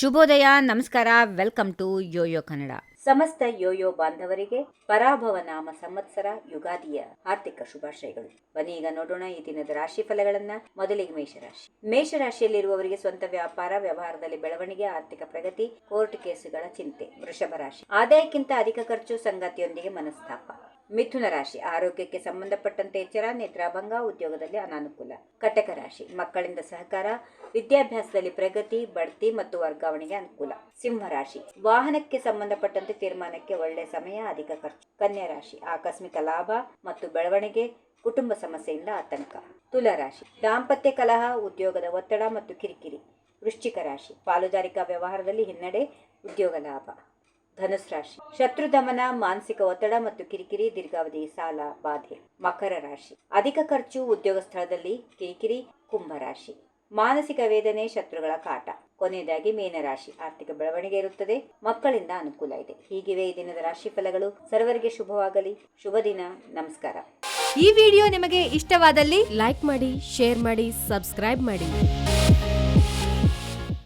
ಶುಭೋದಯ, ನಮಸ್ಕಾರ, welcome to Yoyo Kannada. ಸಮಸ್ತ ಯೋಯೋ ಬಾಂಧವರಿಗೆ ಪರಾಭವ ನಾಮ ಸಂವತ್ಸರ ಯುಗಾದಿಯ ಆರ್ಥಿಕ ಶುಭಾಶಯಗಳು. ಬನ್ನಿ ಈಗ ನೋಡೋಣ ಈ ದಿನದ ರಾಶಿ ಫಲಗಳನ್ನ. ಮೊದಲಿಗೆ ಮೇಷರಾಶಿ. ಮೇಷರಾಶಿಯಲ್ಲಿರುವವರಿಗೆ ಸ್ವಂತ ವ್ಯಾಪಾರ ವ್ಯವಹಾರದಲ್ಲಿ ಬೆಳವಣಿಗೆ, ಆರ್ಥಿಕ ಪ್ರಗತಿ, ಕೋರ್ಟ್ ಕೇಸುಗಳ ಚಿಂತೆ. ವೃಷಭ ರಾಶಿ. ಆದಾಯಕ್ಕಿಂತ ಅಧಿಕ ಖರ್ಚು, ಸಂಗಾತಿಯೊಂದಿಗೆ ಮನಸ್ತಾಪ. ಮಿಥುನ ರಾಶಿ. ಆರೋಗ್ಯಕ್ಕೆ ಸಂಬಂಧಪಟ್ಟಂತೆ ಎಚ್ಚರ, ನಿದ್ರಾಭಂಗ, ಉದ್ಯೋಗದಲ್ಲಿ ಅನಾನುಕೂಲ. ಕಟಕ ರಾಶಿ. ಮಕ್ಕಳಿಂದ ಸಹಕಾರ, ವಿದ್ಯಾಭ್ಯಾಸದಲ್ಲಿ ಪ್ರಗತಿ, ಬಡ್ತಿ ಮತ್ತು ವರ್ಗಾವಣೆಗೆ ಅನುಕೂಲ. ಸಿಂಹ ರಾಶಿ. ವಾಹನಕ್ಕೆ ಸಂಬಂಧಪಟ್ಟಂತೆ ತೀರ್ಮಾನಕ್ಕೆ ಒಳ್ಳೆಯ ಸಮಯ, ಅಧಿಕ ಖರ್ಚು. ಕನ್ಯಾ ರಾಶಿ. ಆಕಸ್ಮಿಕ ಲಾಭ ಮತ್ತು ಬೆಳವಣಿಗೆ, ಕುಟುಂಬ ಸಮಸ್ಯೆಯಿಂದ ಆತಂಕ. ತುಲಾ ರಾಶಿ. ದಾಂಪತ್ಯ ಕಲಹ, ಉದ್ಯೋಗದ ಒತ್ತಡ ಮತ್ತು ಕಿರಿಕಿರಿ. ವೃಶ್ಚಿಕ ರಾಶಿ. ಪಾಲುದಾರಿಕಾ ವ್ಯವಹಾರದಲ್ಲಿ ಹಿನ್ನಡೆ, ಉದ್ಯೋಗ ಲಾಭ. ಧನುಸ್ ರಾಶಿ. ಶತ್ರು ದಮನ, ಮಾನಸಿಕ ಒತ್ತಡ ಮತ್ತು ಕಿರಿಕಿರಿ, ದೀರ್ಘಾವಧಿ ಸಾಲ ಬಾಧೆ. ಮಕರ ರಾಶಿ. ಅಧಿಕ ಖರ್ಚು, ಉದ್ಯೋಗ ಸ್ಥಳದಲ್ಲಿ ಕಿರಿಕಿರಿ. ಕುಂಭ ರಾಶಿ. ಮಾನಸಿಕ ವೇದನೆ, ಶತ್ರುಗಳ ಕಾಟ. ಕೊನೆಯದಾಗಿ ಮೀನರಾಶಿ. ಆರ್ಥಿಕ ಬೆಳವಣಿಗೆ ಇರುತ್ತದೆ, ಮಕ್ಕಳಿಂದ ಅನುಕೂಲ ಇದೆ. ಹೀಗಿವೆ ಈ ದಿನದ ರಾಶಿ ಫಲಗಳು. ಸರ್ವರಿಗೆ ಶುಭವಾಗಲಿ. ಶುಭ ದಿನ. ನಮಸ್ಕಾರ. ಈ ವಿಡಿಯೋ ನಿಮಗೆ ಇಷ್ಟವಾದಲ್ಲಿ ಲೈಕ್ ಮಾಡಿ, ಶೇರ್ ಮಾಡಿ, ಸಬ್ಸ್ಕ್ರೈಬ್ ಮಾಡಿ.